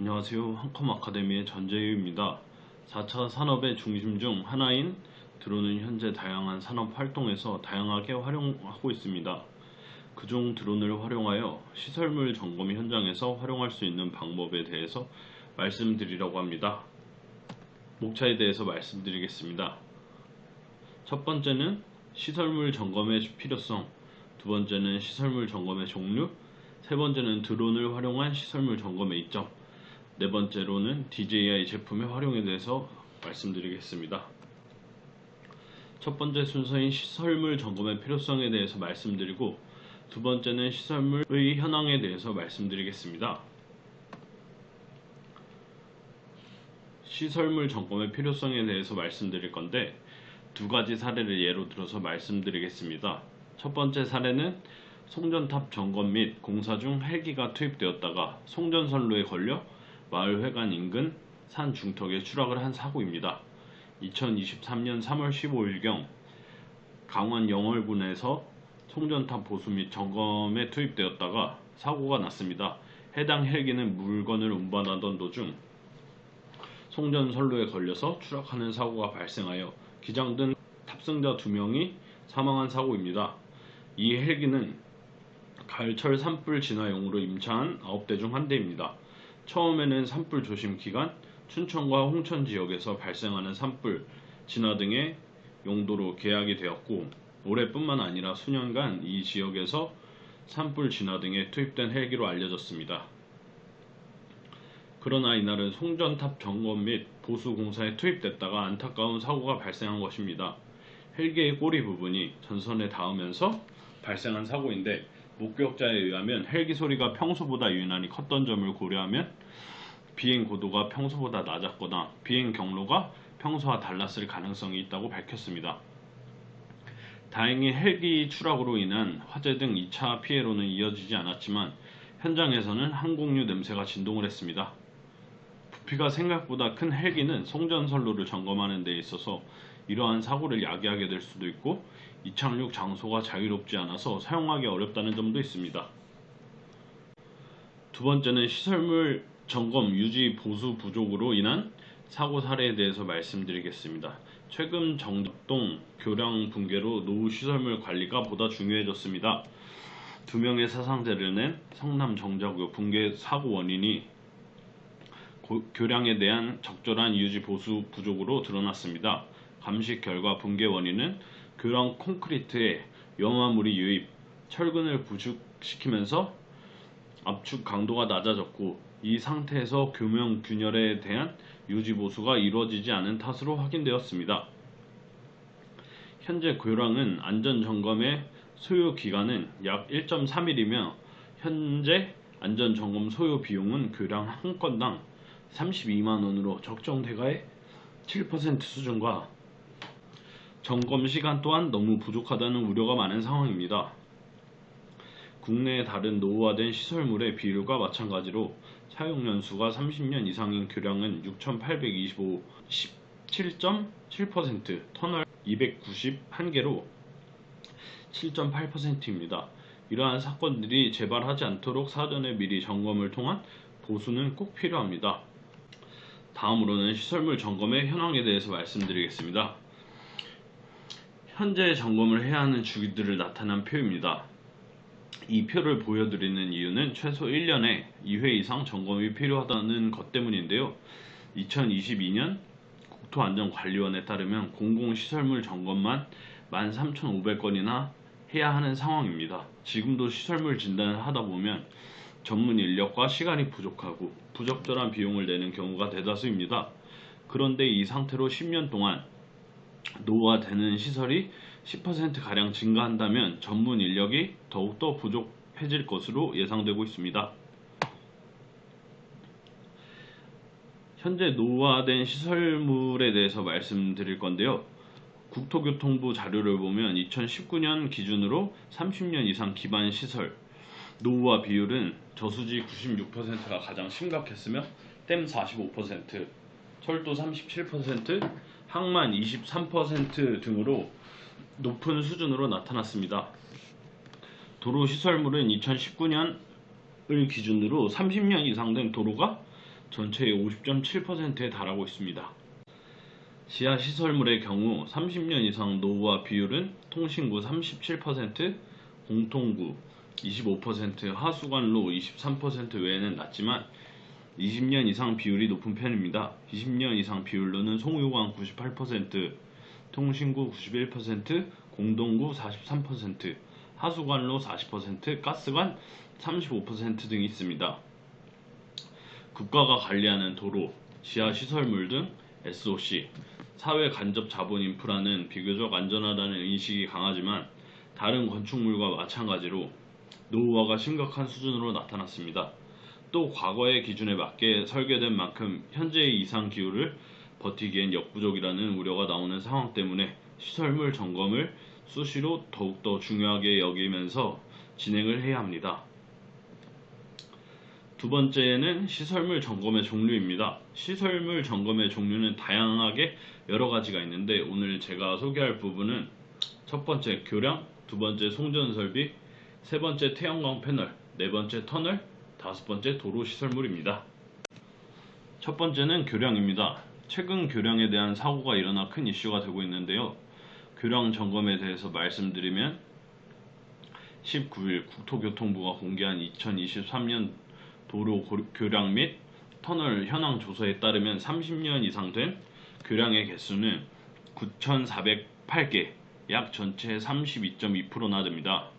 안녕하세요. 한컴 아카데미의 전재유입니다. 4차 산업의 중심 중 하나인 드론은 현재 다양한 산업 활동에서 다양하게 활용하고 있습니다. 그중 드론을 활용하여 시설물 점검 현장에서 활용할 수 있는 방법에 대해서 말씀드리려고 합니다. 목차에 대해서 말씀드리겠습니다. 첫 번째는 시설물 점검의 필요성, 두 번째는 시설물 점검의 종류, 세 번째는 드론을 활용한 시설물 점검의 이점, 네 번째로는 DJI 제품의 활용에 대해서 말씀드리겠습니다. 첫 번째 순서인 시설물 점검의 필요성에 대해서 말씀드리고, 두 번째는 시설물의 현황에 대해서 말씀드리겠습니다. 시설물 점검의 필요성에 대해서 말씀드릴 건데, 두 가지 사례를 예로 들어서 말씀드리겠습니다. 첫 번째 사례는 송전탑 점검 및 공사 중 헬기가 투입되었다가 송전선로에 걸려 마을회관 인근 산 중턱에 추락을 한 사고입니다. 2023년 3월 15일경 강원 영월군에서 송전탑 보수 및 점검에 투입되었다가 사고가 났습니다. 해당 헬기는 물건을 운반하던 도중 송전선로에 걸려서 추락하는 사고가 발생하여 기장등 탑승자 2명이 사망한 사고입니다. 이 헬기는 가을철 산불 진화용으로 임차한 9대 중 한 대입니다. 처음에는 산불 조심 기간 춘천과 홍천 지역에서 발생하는 산불 진화 등의 용도로 계약이 되었고, 올해뿐만 아니라 수년간 이 지역에서 산불 진화 등에 투입된 헬기로 알려졌습니다. 그러나 이날은 송전탑 점검 및 보수 공사에 투입됐다가 안타까운 사고가 발생한 것입니다. 헬기의 꼬리 부분이 전선에 닿으면서 발생한 사고인데, 목격자에 의하면 헬기 소리가 평소보다 유난히 컸던 점을 고려하면 비행 고도가 평소보다 낮았거나 비행 경로가 평소와 달랐을 가능성이 있다고 밝혔습니다. 다행히 헬기 추락으로 인한 화재 등 2차 피해로는 이어지지 않았지만 현장에서는 항공유 냄새가 진동을 했습니다. 부피가 생각보다 큰 헬기는 송전선로를 점검하는 데 있어서 이러한 사고를 야기하게 될 수도 있고, 이착륙 장소가 자유롭지 않아서 사용하기 어렵다는 점도 있습니다. 두 번째는 시설물 점검, 유지, 보수 부족으로 인한 사고 사례에 대해서 말씀드리겠습니다. 최근 정덕동 교량 붕괴로 노후 시설물 관리가 보다 중요해졌습니다. 2명의 사상자를 낸 성남 정자구 붕괴 사고 원인이 교량에 대한 적절한 유지 보수 부족으로 드러났습니다. 감식 결과 붕괴 원인은 교량 콘크리트에 염화물이 유입, 철근을 부식시키면서 압축 강도가 낮아졌고, 이 상태에서 교명 균열에 대한 유지 보수가 이루어지지 않은 탓으로 확인되었습니다. 현재 교량은 안전점검의 소요 기간은 약 1.3일이며 현재 안전점검 소요 비용은 교량 한 건당 32만원으로 적정 대가의 7% 수준과 점검 시간 또한 너무 부족하다는 우려가 많은 상황입니다. 국내의 다른 노후화된 시설물의 비율과 마찬가지로 사용연수가 30년 이상인 교량은 6,825, 17.7%, 터널 291개로 7.8%입니다. 이러한 사건들이 재발하지 않도록 사전에 미리 점검을 통한 보수는 꼭 필요합니다. 다음으로는 시설물 점검의 현황에 대해서 말씀드리겠습니다. 현재 점검을 해야 하는 주기들을 나타낸 표입니다. 이 표를 보여드리는 이유는 최소 1년에 2회 이상 점검이 필요하다는 것 때문인데요. 2022년 국토안전관리원에 따르면 공공시설물 점검만 13,500건이나 해야 하는 상황입니다. 지금도 시설물 진단을 하다 보면 전문 인력과 시간이 부족하고 부적절한 비용을 내는 경우가 대다수입니다. 그런데 이 상태로 10년 동안 노후화되는 시설이 10%가량 증가한다면 전문 인력이 더욱더 부족해질 것으로 예상되고 있습니다. 현재 노후화된 시설물에 대해서 말씀드릴 건데요. 국토교통부 자료를 보면 2019년 기준으로 30년 이상 기반 시설 노후화 비율은 저수지 96%가 가장 심각했으며 댐 45%, 철도 37%, 항만 23% 등으로 높은 수준으로 나타났습니다. 도로 시설물은 2019년을 기준으로 30년 이상 된 도로가 전체의 50.7%에 달하고 있습니다. 지하 시설물의 경우 30년 이상 노후화 비율은 통신구 37%, 공통구 25%, 하수관로 23% 외에는 낮지만 20년 이상 비율이 높은 편입니다. 20년 이상 비율로는 송유관 98%, 통신구 91%, 공동구 43%, 하수관로 40%, 가스관 35% 등이 있습니다. 국가가 관리하는 도로, 지하 시설물 등 SOC, 사회 간접 자본 인프라는 비교적 안전하다는 인식이 강하지만 다른 건축물과 마찬가지로 노후화가 심각한 수준으로 나타났습니다. 또 과거의 기준에 맞게 설계된 만큼 현재의 이상 기후를 버티기엔 역부족이라는 우려가 나오는 상황 때문에 시설물 점검을 수시로 더욱더 중요하게 여기면서 진행을 해야 합니다. 두 번째는 시설물 점검의 종류입니다. 시설물 점검의 종류는 다양하게 여러 가지가 있는데 오늘 제가 소개할 부분은 첫 번째 교량, 두 번째 송전 설비, 세 번째 태양광 패널, 네 번째 터널, 다섯 번째 도로 시설물입니다. 첫 번째는 교량입니다. 최근 교량에 대한 사고가 일어나 큰 이슈가 되고 있는데요. 교량 점검에 대해서 말씀드리면 19일 국토교통부가 공개한 2023년 도로 교량 및 터널 현황 조사에 따르면 30년 이상 된 교량의 개수는 9,408개, 약 전체의 32.2%나 됩니다.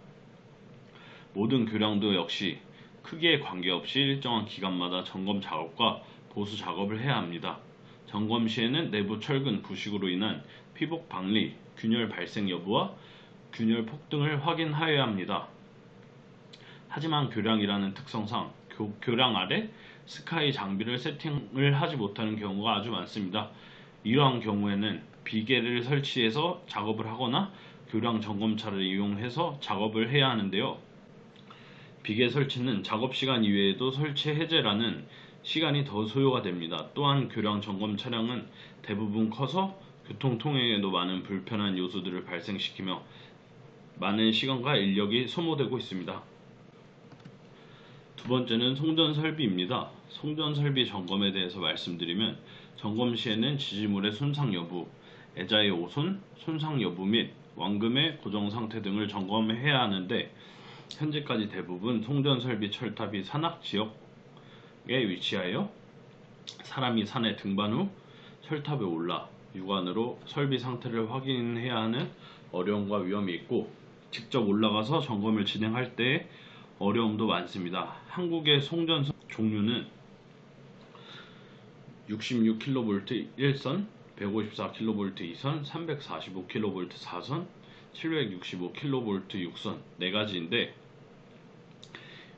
모든 교량도 역시 크기에 관계없이 일정한 기간마다 점검 작업과 보수 작업을 해야 합니다. 점검 시에는 내부 철근 부식으로 인한 피복 방리, 균열 발생 여부와 균열 폭등을 확인하여야 합니다. 하지만 교량이라는 특성상 교량 아래 스카이 장비를 세팅을 하지 못하는 경우가 아주 많습니다. 이러한 경우에는 비계를 설치해서 작업을 하거나 교량 점검차를 이용해서 작업을 해야 하는데요. 비계 설치는 작업 시간 이외에도 설치 해제라는 시간이 더 소요가 됩니다. 또한 교량 점검 차량은 대부분 커서 교통 통행에도 많은 불편한 요소들을 발생시키며 많은 시간과 인력이 소모되고 있습니다. 두 번째는 송전 설비입니다. 송전 설비 점검에 대해서 말씀드리면 점검 시에는 지지물의 손상 여부, 애자의 오손, 손상 여부 및 완금의 고정 상태 등을 점검해야 하는데 현재까지 대부분 송전 설비 철탑이 산악 지역에 위치하여 사람이 산에 등반 후 철탑에 올라 육안으로 설비 상태를 확인해야 하는 어려움과 위험이 있고 직접 올라가서 점검을 진행할 때 어려움도 많습니다. 한국의 송전 종류는 66kV 1선, 154kV 2선, 345kV 4선, 765kV 6선 4가지인데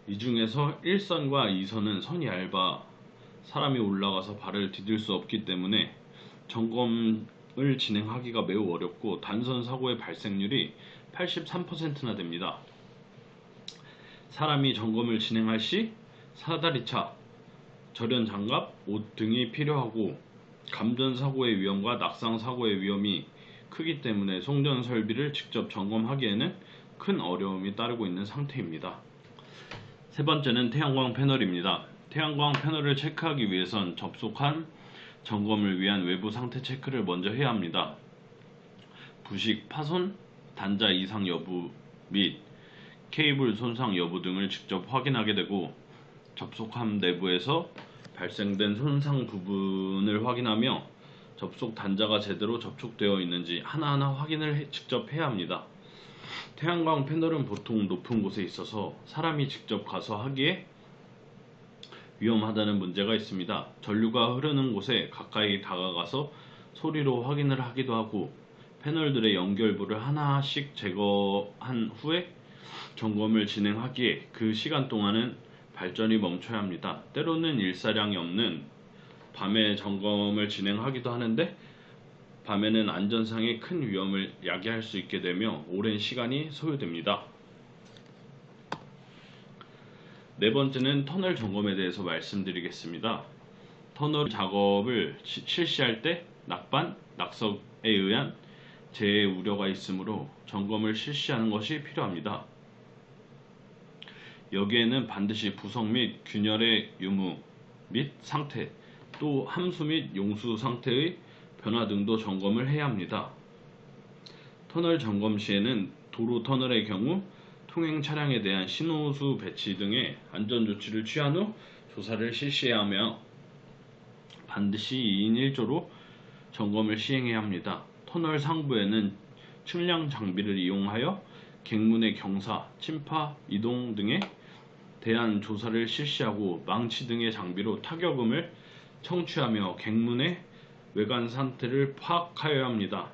이 중에서 1선과 2선은 선이 얇아 사람이 올라가서 발을 디딜 수 없기 때문에 점검을 진행하기가 매우 어렵고 단선 사고의 발생률이 83%나 됩니다. 사람이 점검을 진행할 시 사다리차, 절연 장갑, 옷 등이 필요하고 감전 사고의 위험과 낙상 사고의 위험이 크기 때문에 송전 설비를 직접 점검하기에는 큰 어려움이 따르고 있는 상태입니다. 세 번째는 태양광 패널입니다. 태양광 패널을 체크하기 위해선 접속한 점검을 위한 외부 상태 체크를 먼저 해야 합니다. 부식, 파손, 단자 이상 여부 및 케이블 손상 여부 등을 직접 확인하게 되고 접속함 내부에서 발생된 손상 부분을 확인하며 접속 단자가 제대로 접촉되어 있는지 하나하나 확인을 직접 해야 합니다. 태양광 패널은 보통 높은 곳에 있어서 사람이 직접 가서 하기에 위험하다는 문제가 있습니다. 전류가 흐르는 곳에 가까이 다가가서 소리로 확인을 하기도 하고 패널들의 연결부를 하나씩 제거한 후에 점검을 진행하기에 그 시간 동안은 발전이 멈춰야 합니다. 때로는 일사량이 없는 밤에 점검을 진행하기도 하는데 밤에는 안전상의 큰 위험을 야기할 수 있게 되며 오랜 시간이 소요됩니다. 네 번째는 터널 점검에 대해서 말씀드리겠습니다. 터널 작업을 실시할 때 낙반, 낙석에 의한 재해 우려가 있으므로 점검을 실시하는 것이 필요합니다. 여기에는 반드시 부석 및 균열의 유무, 및 상태, 또 함수 및 용수 상태의 변화 등도 점검을 해야 합니다. 터널 점검 시에는 도로 터널의 경우 통행 차량에 대한 신호수 배치 등의 안전 조치를 취한 후 조사를 실시해야 하며 반드시 2인 1조로 점검을 시행해야 합니다. 터널 상부에는 측량 장비를 이용하여 객문의 경사, 침파, 이동 등에 대한 조사를 실시하고 망치 등의 장비로 타격음을 청취하며 객문의 외관 상태를 파악하여야 합니다.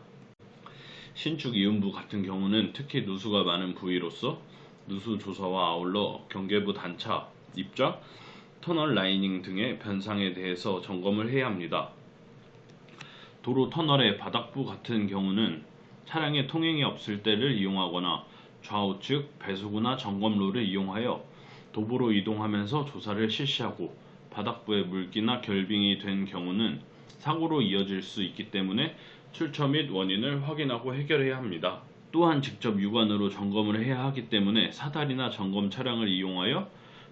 신축 이음부 같은 경우는 특히 누수가 많은 부위로서 누수 조사와 아울러 경계부 단차, 입자, 터널 라이닝 등의 변상에 대해서 점검을 해야 합니다. 도로 터널의 바닥부 같은 경우는 차량의 통행이 없을 때를 이용하거나 좌우측 배수구나 점검로를 이용하여 도보로 이동하면서 조사를 실시하고 바닥부에 물기나 결빙이 된 경우는 사고로 이어질 수 있기 때문에 출처 및 원인을 확인하고 해결해야 합니다. 또한 직접 육안으로 점검을 해야 하기 때문에 사다리나 점검 차량을 이용하여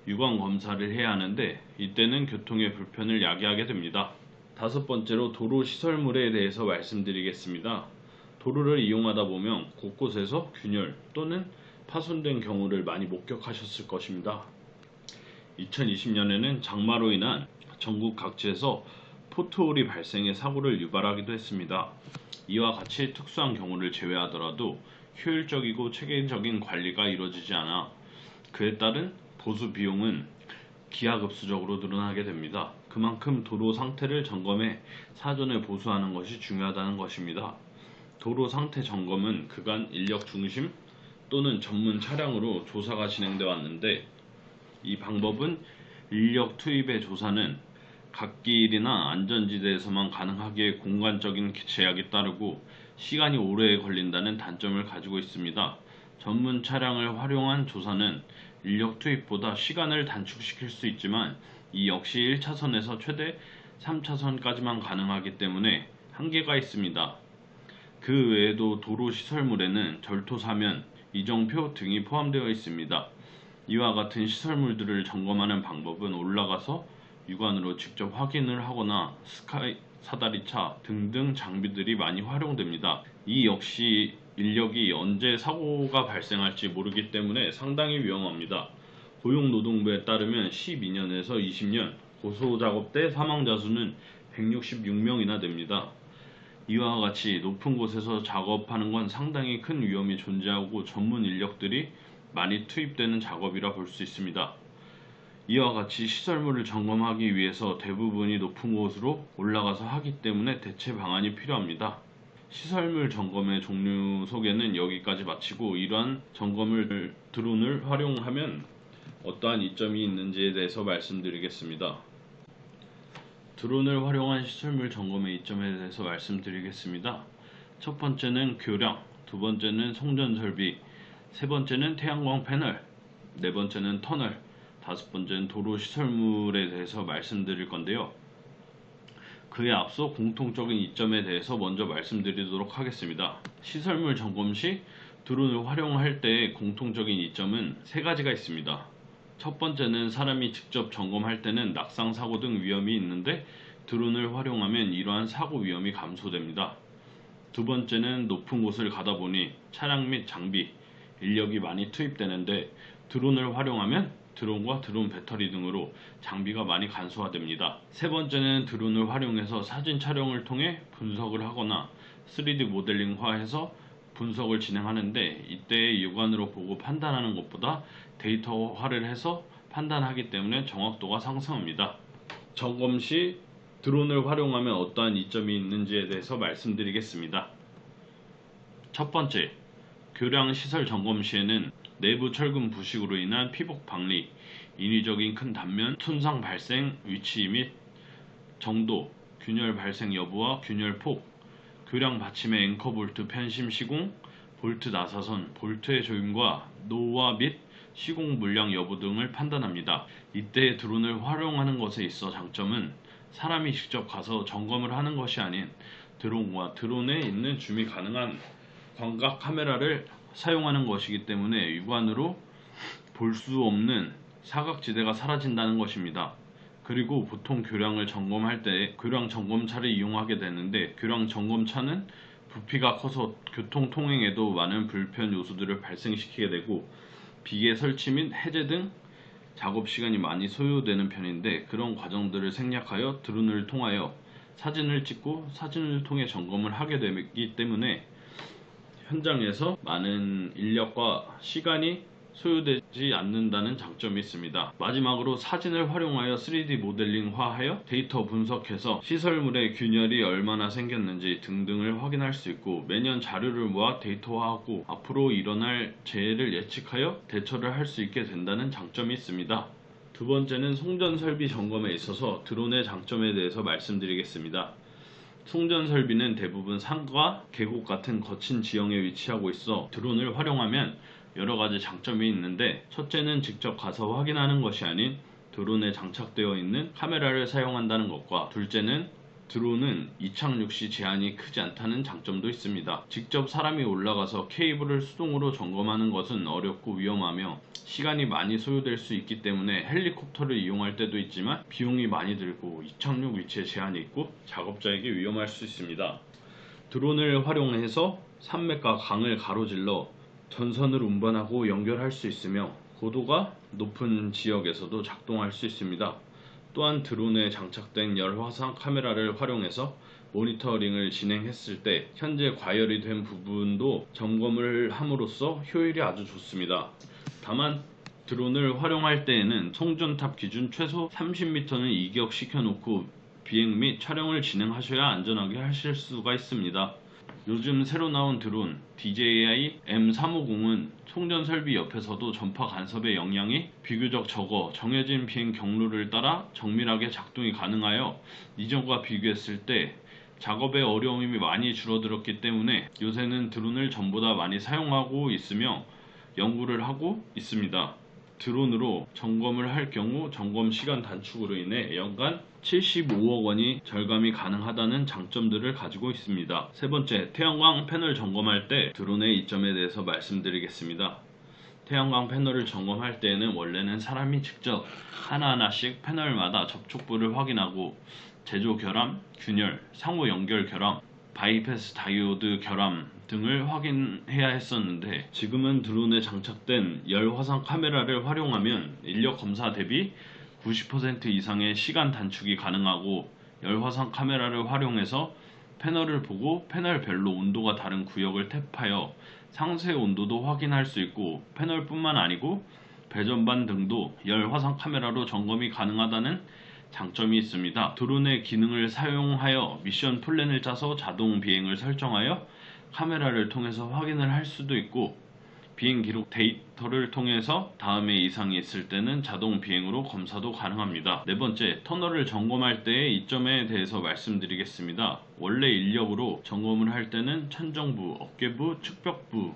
육안 검사를 해야 하는데 이때는 교통의 불편을 야기하게 됩니다. 다섯 번째로 도로 시설물에 대해서 말씀드리겠습니다. 도로를 이용하다 보면 곳곳에서 균열 또는 파손된 경우를 많이 목격하셨을 것입니다. 2020년에는 장마로 인한 전국 각지에서 포트홀이 발생해 사고를 유발하기도 했습니다. 이와 같이 특수한 경우를 제외하더라도 효율적이고 체계적인 관리가 이루어지지 않아 그에 따른 보수 비용은 기하급수적으로 늘어나게 됩니다. 그만큼 도로 상태를 점검해 사전에 보수하는 것이 중요하다는 것입니다. 도로 상태 점검은 그간 인력 중심 또는 전문 차량으로 조사가 진행되어 왔는데 이 방법은 인력 투입의 조사는 갓길이나 안전지대에서만 가능하기에 공간적인 제약이 따르고 시간이 오래 걸린다는 단점을 가지고 있습니다. 전문 차량을 활용한 조사는 인력 투입보다 시간을 단축시킬 수 있지만 이 역시 1차선에서 최대 3차선까지만 가능하기 때문에 한계가 있습니다. 그 외에도 도로 시설물에는 절토사면, 이정표 등이 포함되어 있습니다. 이와 같은 시설물들을 점검하는 방법은 올라가서 육안으로 직접 확인을 하거나 스카이 사다리차 등등 장비들이 많이 활용됩니다. 이 역시 인력이 언제 사고가 발생할지 모르기 때문에 상당히 위험합니다. 고용노동부에 따르면 12년에서 20년 고소작업 때 사망자 수는 166명이나 됩니다. 이와 같이 높은 곳에서 작업하는 건 상당히 큰 위험이 존재하고 전문 인력들이 많이 투입되는 작업이라 볼 수 있습니다. 이와 같이 시설물을 점검하기 위해서 대부분이 높은 곳으로 올라가서 하기 때문에 대체 방안이 필요합니다. 시설물 점검의 종류 소개는 여기까지 마치고 이러한 점검을 드론을 활용하면 어떠한 이점이 있는지에 대해서 말씀드리겠습니다. 드론을 활용한 시설물 점검의 이점에 대해서 말씀드리겠습니다. 첫 번째는 교량, 두 번째는 송전 설비, 세 번째는 태양광 패널, 네 번째는 터널, 다섯 번째는 도로 시설물에 대해서 말씀드릴 건데요. 그에 앞서 공통적인 이점에 대해서 먼저 말씀드리도록 하겠습니다. 시설물 점검 시 드론을 활용할 때의 공통적인 이점은 세 가지가 있습니다. 첫 번째는 사람이 직접 점검할 때는 낙상 사고 등 위험이 있는데 드론을 활용하면 이러한 사고 위험이 감소됩니다. 두 번째는 높은 곳을 가다 보니 차량 및 장비, 인력이 많이 투입되는데 드론을 활용하면 드론과 드론 배터리 등으로 장비가 많이 간소화됩니다. 세 번째는 드론을 활용해서 사진 촬영을 통해 분석을 하거나 3D 모델링화해서 분석을 진행하는데 이때 육안으로 보고 판단하는 것보다 데이터화를 해서 판단하기 때문에 정확도가 상승합니다. 점검 시 드론을 활용하면 어떠한 이점이 있는지에 대해서 말씀드리겠습니다. 첫 번째, 교량 시설 점검 시에는 내부 철근 부식으로 인한 피복 박리, 인위적인 큰 단면 손상 발생 위치 및 정도, 균열 발생 여부와 균열 폭, 교량 받침의 앵커 볼트 편심 시공, 볼트 나사선, 볼트의 조임과 노후화 및 시공 물량 여부 등을 판단합니다. 이때 드론을 활용하는 것에 있어 장점은 사람이 직접 가서 점검을 하는 것이 아닌 드론과 드론에 있는 줌이 가능한 광각 카메라를 사용하는 것이기 때문에 육안으로 볼 수 없는 사각지대가 사라진다는 것입니다. 그리고 보통 교량을 점검할 때 교량 점검차를 이용하게 되는데, 교량 점검차는 부피가 커서 교통 통행에도 많은 불편 요소들을 발생시키게 되고, 비계 설치 및 해제 등 작업 시간이 많이 소요되는 편인데, 그런 과정들을 생략하여 드론을 통하여 사진을 찍고 사진을 통해 점검을 하게 되기 때문에 현장에서 많은 인력과 시간이 소요되지 않는다는 장점이 있습니다. 마지막으로 사진을 활용하여 3D 모델링화하여 데이터 분석해서 시설물의 균열이 얼마나 생겼는지 등등을 확인할 수 있고, 매년 자료를 모아 데이터화하고 앞으로 일어날 재해를 예측하여 대처를 할 수 있게 된다는 장점이 있습니다. 두 번째는 송전 설비 점검에 있어서 드론의 장점에 대해서 말씀드리겠습니다. 송전 설비는 대부분 산과 계곡 같은 거친 지형에 위치하고 있어 드론을 활용하면 여러 가지 장점이 있는데, 첫째는 직접 가서 확인하는 것이 아닌 드론에 장착되어 있는 카메라를 사용한다는 것과, 둘째는 드론은 이착륙 시 제한이 크지 않다는 장점도 있습니다. 직접 사람이 올라가서 케이블을 수동으로 점검하는 것은 어렵고 위험하며 시간이 많이 소요될 수 있기 때문에 헬리콥터를 이용할 때도 있지만 비용이 많이 들고 이착륙 위치에 제한이 있고 작업자에게 위험할 수 있습니다. 드론을 활용해서 산맥과 강을 가로질러 전선을 운반하고 연결할 수 있으며 고도가 높은 지역에서도 작동할 수 있습니다. 또한 드론에 장착된 열화상 카메라를 활용해서 모니터링을 진행했을 때 현재 과열이 된 부분도 점검을 함으로써 효율이 아주 좋습니다. 다만 드론을 활용할 때에는 송전탑 기준 최소 30m는 이격시켜 놓고 비행 및 촬영을 진행하셔야 안전하게 하실 수가 있습니다. 요즘 새로 나온 드론 DJI M350은 송전 설비 옆에서도 전파 간섭의 영향이 비교적 적어 정해진 비행 경로를 따라 정밀하게 작동이 가능하여 이전과 비교했을 때 작업의 어려움이 많이 줄어들었기 때문에 요새는 드론을 전보다 많이 사용하고 있으며 연구를 하고 있습니다. 드론으로 점검을 할 경우 점검 시간 단축으로 인해 연간 75억 원이 절감이 가능하다는 장점들을 가지고 있습니다. 세 번째, 태양광 패널 점검할 때 드론의 이점에 대해서 말씀드리겠습니다. 태양광 패널을 점검할 때에는 원래는 사람이 직접 하나하나씩 패널마다 접촉부를 확인하고 제조 결함, 균열, 상호 연결 결함, 바이패스 다이오드 결함 등을 확인해야 했었는데, 지금은 드론에 장착된 열화상 카메라를 활용하면 인력 검사 대비 90% 이상의 시간 단축이 가능하고, 열화상 카메라를 활용해서 패널을 보고 패널별로 온도가 다른 구역을 탭하여 상세 온도도 확인할 수 있고, 패널뿐만 아니고 배전반 등도 열화상 카메라로 점검이 가능하다는 장점이 있습니다. 드론의 기능을 사용하여 미션 플랜을 짜서 자동 비행을 설정하여 카메라를 통해서 확인을 할 수도 있고, 비행 기록 데이터를 통해서 다음에 이상이 있을 때는 자동 비행으로 검사도 가능합니다. 네 번째, 터널을 점검할 때의 이점에 대해서 말씀드리겠습니다. 원래 인력으로 점검을 할 때는 천정부, 어깨부, 측벽부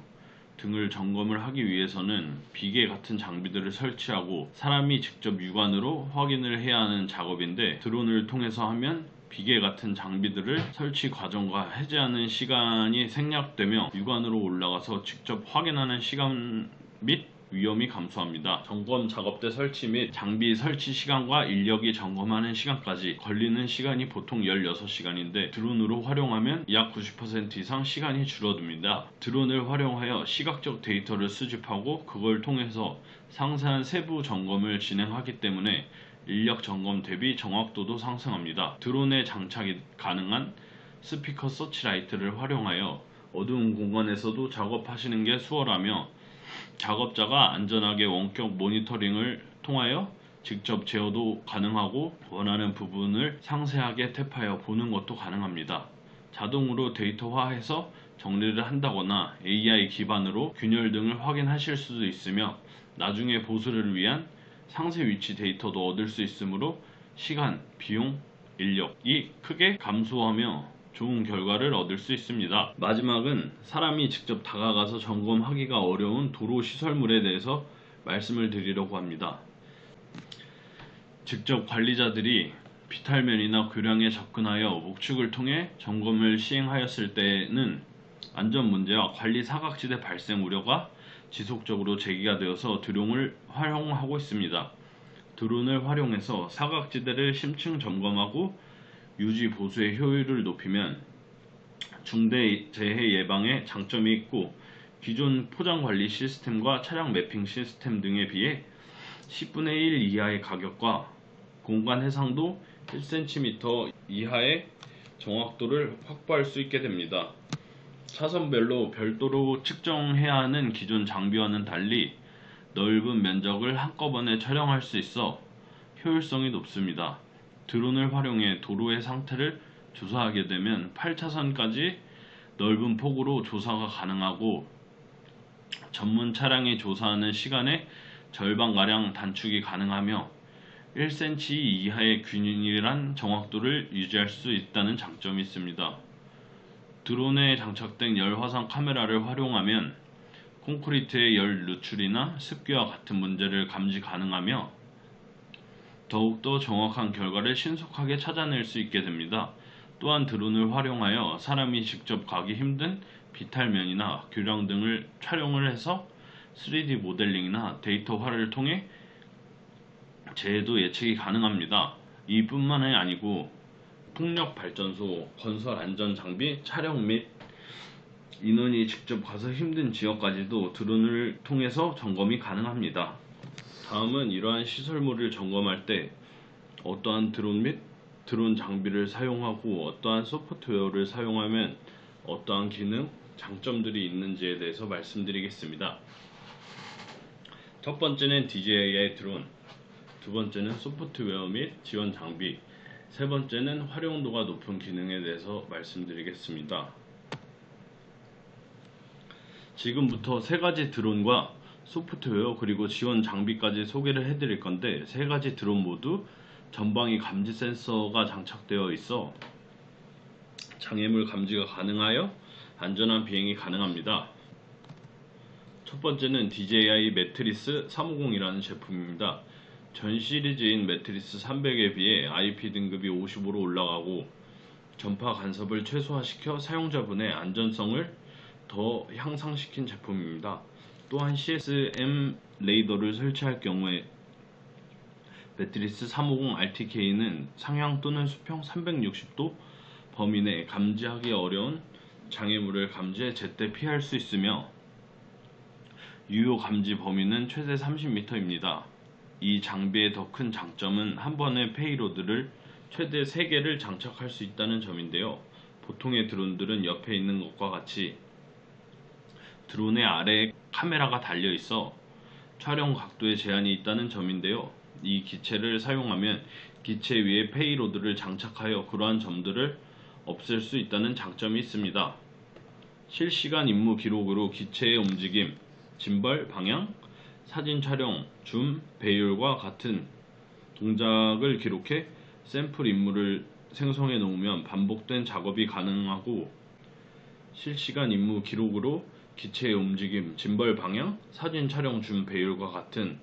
등을 점검을 하기 위해서는 비계 같은 장비들을 설치하고 사람이 직접 육안으로 확인을 해야 하는 작업인데, 드론을 통해서 하면 비계 같은 장비들을 설치 과정과 해제하는 시간이 생략되며 육안으로 올라가서 직접 확인하는 시간 및 위험이 감소합니다. 점검 작업대 설치 및 장비 설치 시간과 인력이 점검하는 시간까지 걸리는 시간이 보통 16시간인데 드론으로 활용하면 약 90% 이상 시간이 줄어듭니다. 드론을 활용하여 시각적 데이터를 수집하고 그걸 통해서 상세한 세부 점검을 진행하기 때문에 인력 점검 대비 정확도도 상승합니다. 드론에 장착이 가능한 스피커 서치라이트를 활용하여 어두운 공간에서도 작업하시는 게 수월하며, 작업자가 안전하게 원격 모니터링을 통하여 직접 제어도 가능하고 원하는 부분을 상세하게 탭하여 보는 것도 가능합니다. 자동으로 데이터화해서 정리를 한다거나 AI 기반으로 균열 등을 확인하실 수도 있으며, 나중에 보수를 위한 상세 위치 데이터도 얻을 수 있으므로 시간, 비용, 인력이 크게 감소하며 좋은 결과를 얻을 수 있습니다. 마지막은 사람이 직접 다가가서 점검하기가 어려운 도로 시설물에 대해서 말씀을 드리려고 합니다. 직접 관리자들이 비탈면이나 교량에 접근하여 목축을 통해 점검을 시행하였을 때는 안전 문제와 관리 사각지대 발생 우려가 지속적으로 제기가 되어서 드론을 활용하고 있습니다. 드론을 활용해서 사각지대를 심층 점검하고 유지 보수의 효율을 높이면 중대 재해 예방에 장점이 있고 기존 포장 관리 시스템과 차량 매핑 시스템 등에 비해 10분의 1 이하의 가격과 공간 해상도 1cm 이하의 정확도를 확보할 수 있게 됩니다. 차선별로 별도로 측정해야 하는 기존 장비와는 달리 넓은 면적을 한꺼번에 촬영할 수 있어 효율성이 높습니다. 드론을 활용해 도로의 상태를 조사하게 되면 8차선까지 넓은 폭으로 조사가 가능하고 전문 차량이 조사하는 시간의 절반가량 단축이 가능하며 1cm 이하의 균일한 정확도를 유지할 수 있다는 장점이 있습니다. 드론에 장착된 열화상 카메라를 활용하면 콘크리트의 열 누출이나 습기와 같은 문제를 감지 가능하며 더욱더 정확한 결과를 신속하게 찾아낼 수 있게 됩니다. 또한 드론을 활용하여 사람이 직접 가기 힘든 비탈면이나 교량 등을 촬영을 해서 3D 모델링이나 데이터화를 통해 재해도 예측이 가능합니다. 이뿐만이 아니고 풍력발전소, 건설 안전 장비, 촬영 및 인원이 직접 가서 힘든 지역까지도 드론을 통해서 점검이 가능합니다. 다음은 이러한 시설물을 점검할 때 어떠한 드론 및 드론 장비를 사용하고 어떠한 소프트웨어를 사용하면 어떠한 기능, 장점들이 있는지에 대해서 말씀드리겠습니다. 첫 번째는 DJI 드론, 두 번째는 소프트웨어 및 지원 장비, 세 번째는 활용도가 높은 기능에 대해서 말씀드리겠습니다. 지금부터 세 가지 드론과 소프트웨어 그리고 지원 장비까지 소개를 해드릴 건데, 세 가지 드론 모두 전방위 감지 센서가 장착되어 있어 장애물 감지가 가능하여 안전한 비행이 가능합니다. 첫 번째는 DJI 매트리스 350이라는 제품입니다. 전 시리즈인 매트리스 300에 비해 IP 등급이 55로 올라가고 전파 간섭을 최소화시켜 사용자분의 안전성을 더 향상시킨 제품입니다. 또한 CSM 레이더를 설치할 경우에 매트리스 350 RTK는 상향 또는 수평 360도 범위 내 감지하기 어려운 장애물을 감지해 제때 피할 수 있으며 유효 감지 범위는 최대 30m입니다. 이 장비의 더 큰 장점은 한 번에 페이로드를 최대 3개를 장착할 수 있다는 점인데요. 보통의 드론들은 옆에 있는 것과 같이 드론의 아래에 카메라가 달려 있어 촬영 각도에 제한이 있다는 점인데요. 이 기체를 사용하면 기체 위에 페이로드를 장착하여 그러한 점들을 없앨 수 있다는 장점이 있습니다. 실시간 임무 기록으로 기체의 움직임, 짐벌, 방향, 사진 촬영, 줌, 배율과 같은 동작을 기록해 샘플 임무를 생성해 놓으면 반복된 작업이 가능하고, 실시간 임무 기록으로 기체의 움직임, 짐벌 방향, 사진 촬영, 줌, 배율과 같은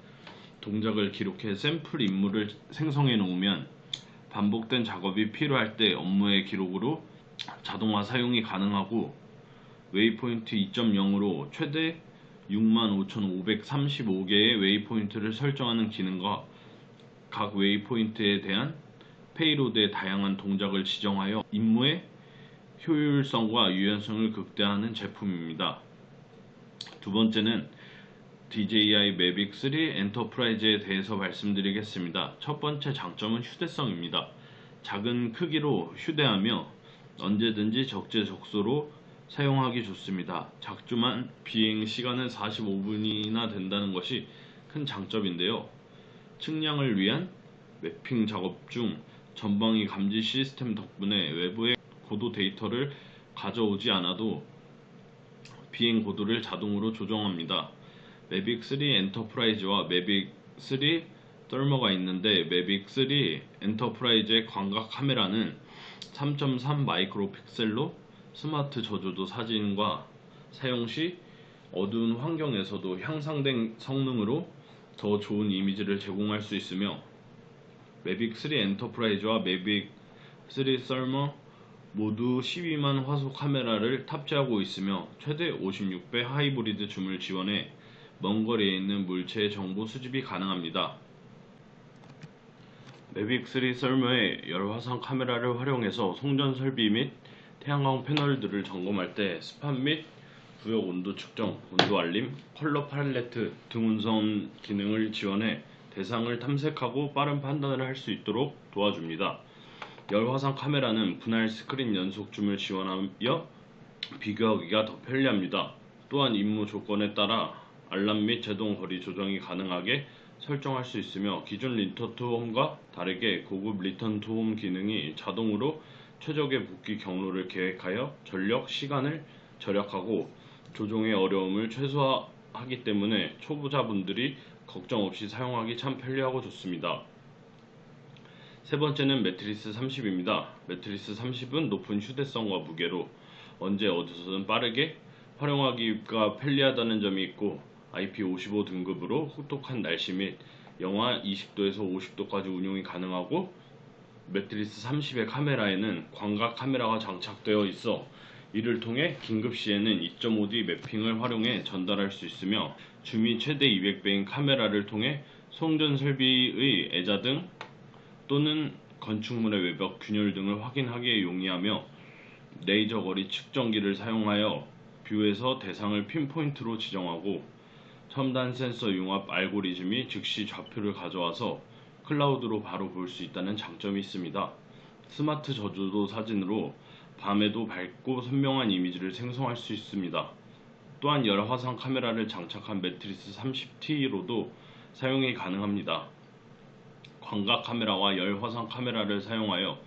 동작을 기록해 샘플 임무를 생성해 놓으면 반복된 작업이 필요할 때 업무의 기록으로 자동화 사용이 가능하고, 웨이포인트 2.0으로 최대 65,535개의 웨이포인트를 설정하는 기능과 각 웨이포인트에 대한 페이로드의 다양한 동작을 지정하여 임무의 효율성과 유연성을 극대화하는 제품입니다. 두 번째는 DJI Mavic 3 엔터프라이즈에 대해서 말씀드리겠습니다. 첫 번째 장점은 휴대성입니다. 작은 크기로 휴대하며 언제든지 적재적소로 사용하기 좋습니다. 작지만 비행 시간은 45분이나 된다는 것이 큰 장점인데요. 측량을 위한 매핑 작업 중 전방위 감지 시스템 덕분에 외부의 고도 데이터를 가져오지 않아도 비행 고도를 자동으로 조정합니다. 매빅 3 엔터프라이즈와 매빅 3 썰머가 있는데, 매빅 3 엔터프라이즈의 광각 카메라는 3.3 마이크로 픽셀로 스마트 저조도 사진과 사용 시 어두운 환경에서도 향상된 성능으로 더 좋은 이미지를 제공할 수 있으며, 매빅 3 엔터프라이즈와 매빅 3 썰머 모두 12만 화소 카메라를 탑재하고 있으며 최대 56배 하이브리드 줌을 지원해 먼 거리에 있는 물체의 정보 수집이 가능합니다. 매빅 3 썰머의 열화상 카메라를 활용해서 송전 설비 및 태양광 패널들을 점검할 때 스팟 및 구역 온도 측정, 온도 알림, 컬러 팔레트 등 운선 기능을 지원해 대상을 탐색하고 빠른 판단을 할 수 있도록 도와줍니다. 열화상 카메라는 분할 스크린 연속 줌을 지원하여 비교하기가 더 편리합니다. 또한 임무 조건에 따라 알람 및 제동 거리 조정이 가능하게 설정할 수 있으며 기존 리턴 투 홈과 다르게 고급 리턴 투 홈 기능이 자동으로 최적의 복귀 경로를 계획하여 전력, 시간을 절약하고 조종의 어려움을 최소화하기 때문에 초보자분들이 걱정 없이 사용하기 참 편리하고 좋습니다. 세 번째는 매트리스 30입니다. 매트리스 30은 높은 휴대성과 무게로 언제 어디서든 빠르게 활용하기가 편리하다는 점이 있고 IP55 등급으로 혹독한 날씨 및 영하 20도에서 50도까지 운용이 가능하고 매트리스 30의 카메라에는 광각 카메라가 장착되어 있어 이를 통해 긴급 시에는 2.5D 매핑을 활용해 전달할 수 있으며 줌이 최대 200배인 카메라를 통해 송전 설비의 애자등 또는 건축물의 외벽 균열 등을 확인하기에 용이하며 레이저 거리 측정기를 사용하여 뷰에서 대상을 핀포인트로 지정하고 첨단 센서 융합 알고리즘이 즉시 좌표를 가져와서 클라우드로 바로 볼 수 있다는 장점이 있습니다. 스마트 저조도 사진으로 밤에도 밝고 선명한 이미지를 생성할 수 있습니다. 또한 열화상 카메라를 장착한 매트리스 30T로도 사용이 가능합니다. 광각 카메라와 열화상 카메라를 사용하여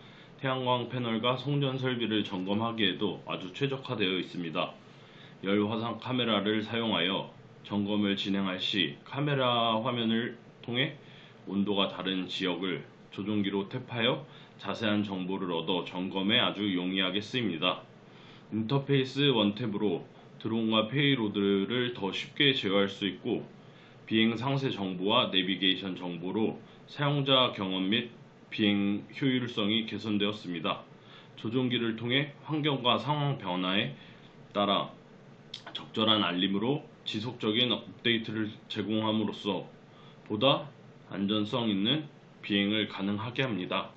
태양광 패널과 송전 설비를 점검하기에도 아주 최적화되어 있습니다. 열화상 카메라를 사용하여 점검을 진행할 시 카메라 화면을 통해 온도가 다른 지역을 조종기로 탭하여 자세한 정보를 얻어 점검에 아주 용이하게 쓰입니다. 인터페이스 원탭으로 드론과 페이로드를 더 쉽게 제어할 수 있고 비행 상세 정보와 내비게이션 정보로 사용자 경험 및 비행 효율성이 개선되었습니다. 조종기를 통해 환경과 상황 변화에 따라 적절한 알림으로 지속적인 업데이트를 제공함으로써 보다 안전성 있는 비행을 가능하게 합니다.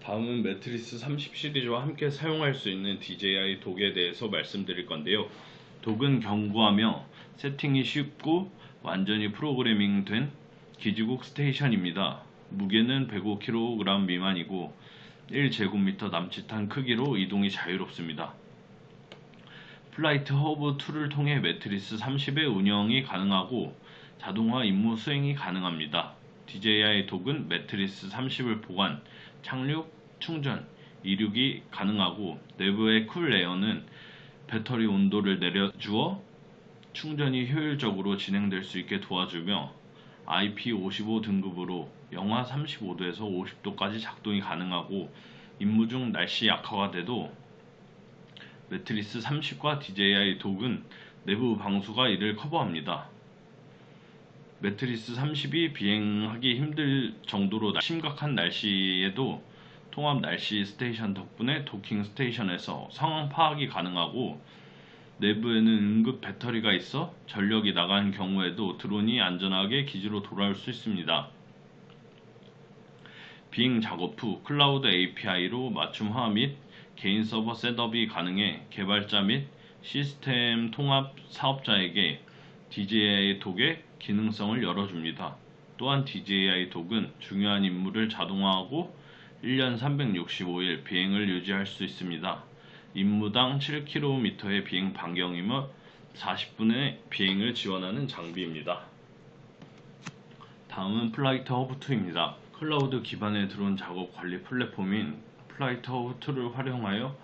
다음은 매트리스 30 시리즈와 함께 사용할 수 있는 DJI 독에 대해서 말씀드릴 건데요. 독은 견고하며 세팅이 쉽고 완전히 프로그래밍된 기지국 스테이션입니다. 무게는 105kg 미만이고 1제곱미터 남짓한 크기로 이동이 자유롭습니다. 플라이트 허브 2를 통해 매트리스 30의 운영이 가능하고 자동화 임무 수행이 가능합니다. DJI 독은 매트리스 30을 보관, 착륙, 충전, 이륙이 가능하고 내부의 쿨 에어는 배터리 온도를 내려주어 충전이 효율적으로 진행될 수 있게 도와주며 IP55 등급으로 영하 35도에서 50도까지 작동이 가능하고 임무 중 날씨 약화가 돼도 매트리스 30과 DJI 독은 내부 방수가 이를 커버합니다. 매트리스 30이 비행하기 힘들 정도로 심각한 날씨에도 통합 날씨 스테이션 덕분에 도킹 스테이션에서 상황 파악이 가능하고 내부에는 응급 배터리가 있어 전력이 나간 경우에도 드론이 안전하게 기지로 돌아올 수 있습니다. 비행 작업 후 클라우드 API로 맞춤화 및 개인 서버 셋업이 가능해 개발자 및 시스템 통합 사업자에게 DJI 독의 기능성을 열어줍니다. 또한 DJI 독은 중요한 임무를 자동화하고 1년 365일 비행을 유지할 수 있습니다. 임무당 7km의 비행 반경이며 40분의 비행을 지원하는 장비입니다. 다음은 플라이트 허브 2입니다. 클라우드 기반의 드론 작업 관리 플랫폼인 플라이트 허브 2를 활용하여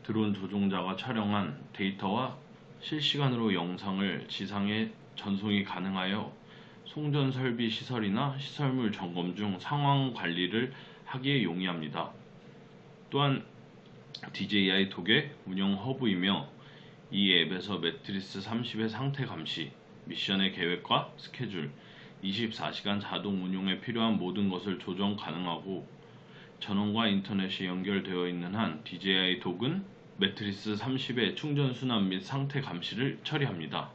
드론 조종자가 촬영한 데이터와 실시간으로 영상을 지상에 전송이 가능하여 송전 설비 시설이나 시설물 점검 중 상황 관리를 하기에 용이합니다. 또한 DJI 독의 운영 허브이며 이 앱에서 매트리스 30의 상태 감시, 미션의 계획과 스케줄, 24시간 자동 운용에 필요한 모든 것을 조정 가능하고 전원과 인터넷이 연결되어 있는 한 DJI 독은 매트리스 30의 충전 순환 및 상태 감시를 처리합니다.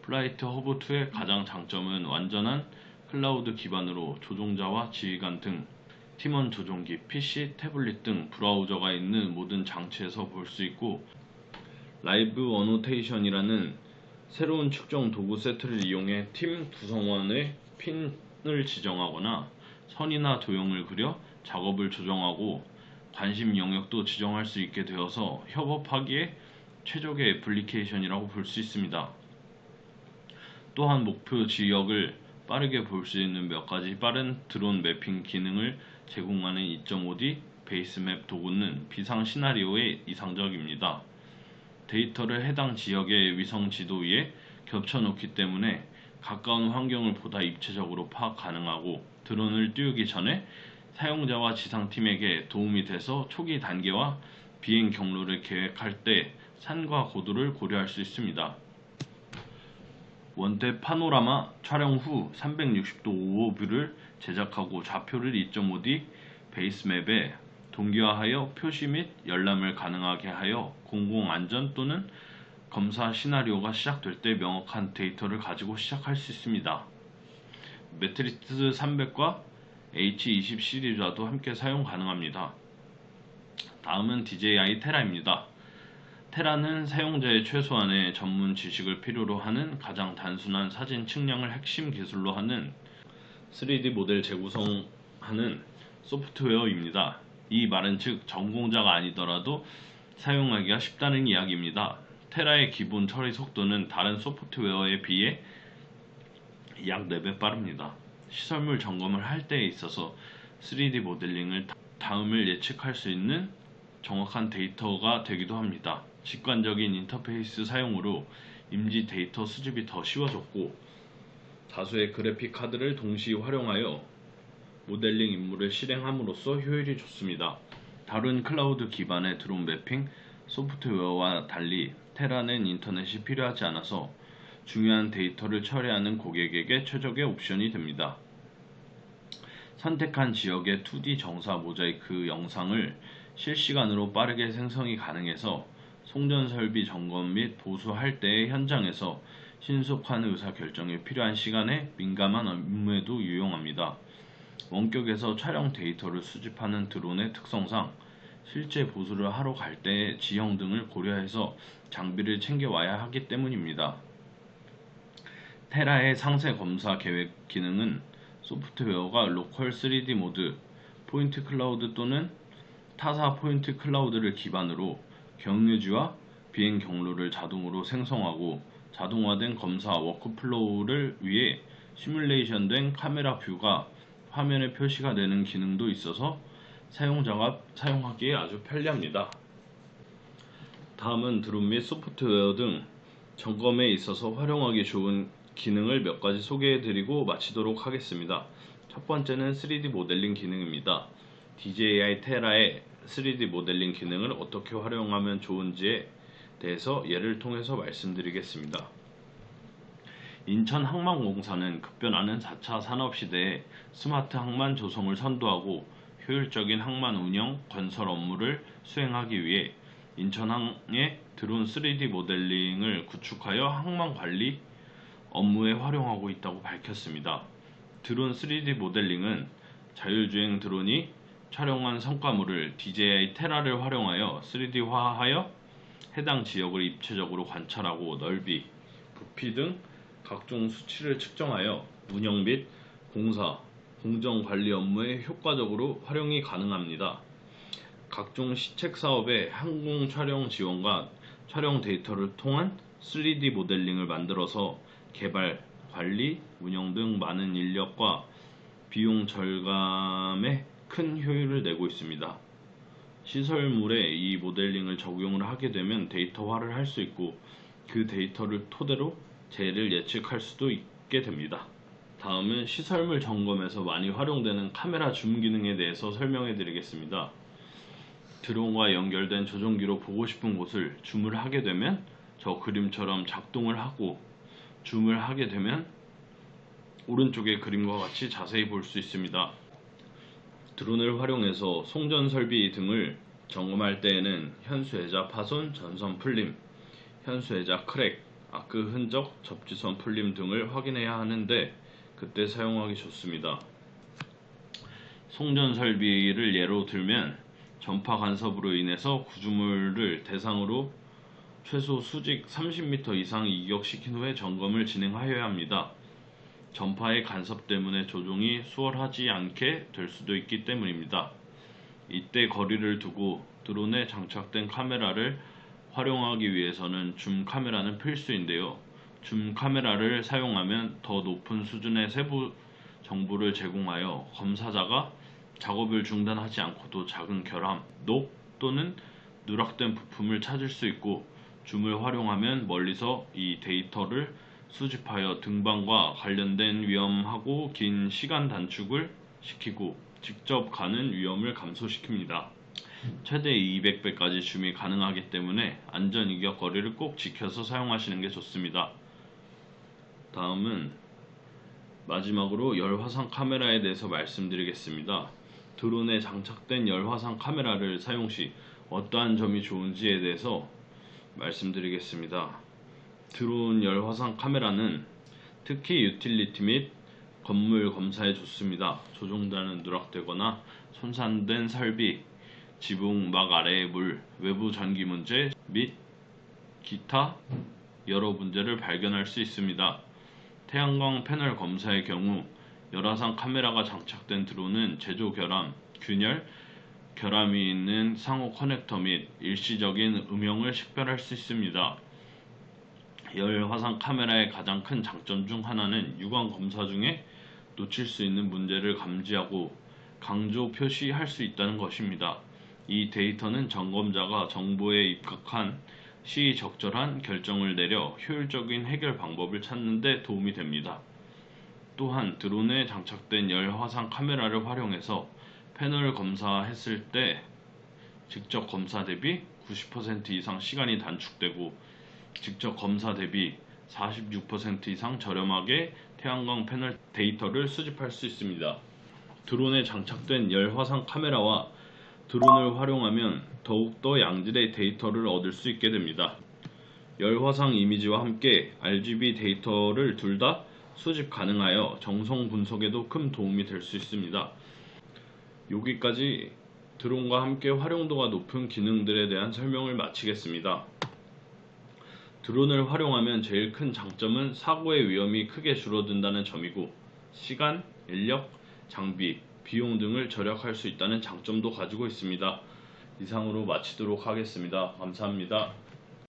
플라이트 허브2의 가장 장점은 완전한 클라우드 기반으로 조종자와 지휘관 등 팀원 조종기, PC, 태블릿 등 브라우저가 있는 모든 장치에서 볼 수 있고, 라이브 어노테이션이라는 새로운 측정 도구 세트를 이용해 팀 구성원의 핀을 지정하거나 선이나 도형을 그려 작업을 조정하고 관심 영역도 지정할 수 있게 되어서 협업하기에 최적의 애플리케이션이라고 볼 수 있습니다. 또한 목표 지역을 빠르게 볼 수 있는 몇 가지 빠른 드론 매핑 기능을 제공하는 2.5D 베이스맵 도구는 비상 시나리오에 이상적입니다. 데이터를 해당 지역의 위성 지도 위에 겹쳐놓기 때문에 가까운 환경을 보다 입체적으로 파악 가능하고, 드론을 띄우기 전에 사용자와 지상팀에게 도움이 돼서 초기 단계와 비행 경로를 계획할 때 산과 고도를 고려할 수 있습니다. 원태 파노라마 촬영 후 360도 오버뷰를 제작하고 좌표를 2.5D 베이스맵에 동기화하여 표시 및 열람을 가능하게 하여 공공안전 또는 검사 시나리오가 시작될 때 명확한 데이터를 가지고 시작할 수 있습니다. 매트리스 300과 H20 시리즈와도 함께 사용 가능합니다. 다음은 DJI 테라입니다. 테라는 사용자의 최소한의 전문 지식을 필요로 하는 가장 단순한 사진 측량을 핵심 기술로 하는 3D 모델 재구성하는 소프트웨어입니다. 이 말은 즉 전공자가 아니더라도 사용하기가 쉽다는 이야기입니다. 테라의 기본 처리 속도는 다른 소프트웨어에 비해 약 4배 빠릅니다. 시설물 점검을 할 때에 있어서 3D 모델링을 다음을 예측할 수 있는 정확한 데이터가 되기도 합니다. 직관적인 인터페이스 사용으로 임시 데이터 수집이 더 쉬워졌고, 다수의 그래픽 카드를 동시에 활용하여 모델링 임무를 실행함으로써 효율이 좋습니다. 다른 클라우드 기반의 드론 매핑 소프트웨어와 달리 테라는 인터넷이 필요하지 않아서 중요한 데이터를 처리하는 고객에게 최적의 옵션이 됩니다. 선택한 지역의 2D 정사 모자이크 영상을 실시간으로 빠르게 생성이 가능해서 송전 설비 점검 및 보수할 때의 현장에서 신속한 의사결정이 필요한 시간에 민감한 업무에도 유용합니다. 원격에서 촬영 데이터를 수집하는 드론의 특성상 실제 보수를 하러 갈 때의 지형 등을 고려해서 장비를 챙겨와야 하기 때문입니다. 테라의 상세 검사 계획 기능은 소프트웨어가 로컬 3D 모드, 포인트 클라우드 또는 타사 포인트 클라우드를 기반으로 경유지와 비행 경로를 자동으로 생성하고, 자동화된 검사 워크플로우를 위해 시뮬레이션된 카메라 뷰가 화면에 표시가 되는 기능도 있어서 사용자가 사용하기에 아주 편리합니다. 다음은 드론 및 소프트웨어 등 점검에 있어서 활용하기 좋은 기능을 몇 가지 소개해드리고 마치도록 하겠습니다. 첫 번째는 3D 모델링 기능입니다. DJI 테라의 3D 모델링 기능을 어떻게 활용하면 좋은지에 대해서 예를 통해서 말씀드리겠습니다. 인천항만공사는 급변하는 4차 산업시대에 스마트 항만 조성을 선도하고 효율적인 항만 운영, 건설 업무를 수행하기 위해 인천항의 드론 3D 모델링을 구축하여 항만 관리 업무에 활용하고 있다고 밝혔습니다. 드론 3D 모델링은 자율주행 드론이 촬영한 성과물을 DJI 테라를 활용하여 3D화하여 해당 지역을 입체적으로 관찰하고 넓이, 부피 등 각종 수치를 측정하여 운영 및 공사, 공정 관리 업무에 효과적으로 활용이 가능합니다. 각종 시책 사업의 항공 촬영 지원과 촬영 데이터를 통한 3D 모델링을 만들어서 개발, 관리, 운영 등 많은 인력과 비용 절감에 큰 효율을 내고 있습니다. 시설물에 이 모델링을 적용을 하게 되면 데이터화를 할 수 있고, 그 데이터를 토대로 재해를 예측할 수도 있게 됩니다. 다음은 시설물 점검에서 많이 활용되는 카메라 줌 기능에 대해서 설명해 드리겠습니다. 드론과 연결된 조종기로 보고 싶은 곳을 줌을 하게 되면 저 그림처럼 작동을 하고, 줌을 하게 되면 오른쪽의 그림과 같이 자세히 볼 수 있습니다. 드론을 활용해서 송전 설비 등을 점검할 때에는 현수애자 파손, 전선 풀림, 현수애자 크랙, 아크 흔적, 접지선 풀림 등을 확인해야 하는데 그때 사용하기 좋습니다. 송전 설비를 예로 들면 전파 간섭으로 인해서 구조물을 대상으로 최소 수직 30m 이상 이격시킨 후에 점검을 진행하여야 합니다. 전파의 간섭 때문에 조종이 수월하지 않게 될 수도 있기 때문입니다. 이때 거리를 두고 드론에 장착된 카메라를 활용하기 위해서는 줌 카메라는 필수인데요. 줌 카메라를 사용하면 더 높은 수준의 세부 정보를 제공하여 검사자가 작업을 중단하지 않고도 작은 결함, 녹 또는 누락된 부품을 찾을 수 있고, 줌을 활용하면 멀리서 이 데이터를 수집하여 등반과 관련된 위험하고 긴 시간 단축을 시키고 직접 가는 위험을 감소시킵니다. 최대 200배까지 줌이 가능하기 때문에 안전 이격 거리를 꼭 지켜서 사용하시는 게 좋습니다. 다음은 마지막으로 열화상 카메라에 대해서 말씀드리겠습니다. 드론에 장착된 열화상 카메라를 사용 시 어떠한 점이 좋은지에 대해서 말씀드리겠습니다. 드론 열화상 카메라는 특히 유틸리티 및 건물 검사에 좋습니다. 조종단은 누락되거나 손상된 설비, 지붕 막 아래의 물, 외부 전기 문제 및 기타 여러 문제를 발견할 수 있습니다. 태양광 패널 검사의 경우 열화상 카메라가 장착된 드론은 제조 결함, 균열, 결함이 있는 상호 커넥터 및 일시적인 음영을 식별할 수 있습니다. 열화상 카메라의 가장 큰 장점 중 하나는 유광 검사 중에 놓칠 수 있는 문제를 감지하고 강조 표시할 수 있다는 것입니다. 이 데이터는 점검자가 정보에 입각한 시 적절한 결정을 내려 효율적인 해결 방법을 찾는 데 도움이 됩니다. 또한 드론에 장착된 열화상 카메라를 활용해서 패널 검사했을 때 직접 검사 대비 90% 이상 시간이 단축되고 직접 검사 대비 46% 이상 저렴하게 태양광 패널 데이터를 수집할 수 있습니다. 드론에 장착된 열화상 카메라와 드론을 활용하면 더욱더 양질의 데이터를 얻을 수 있게 됩니다. 열화상 이미지와 함께 RGB 데이터를 둘 다 수집 가능하여 정성 분석에도 큰 도움이 될 수 있습니다. 여기까지 드론과 함께 활용도가 높은 기능들에 대한 설명을 마치겠습니다. 드론을 활용하면 제일 큰 장점은 사고의 위험이 크게 줄어든다는 점이고, 시간, 인력, 장비, 비용 등을 절약할 수 있다는 장점도 가지고 있습니다. 이상으로 마치도록 하겠습니다. 감사합니다.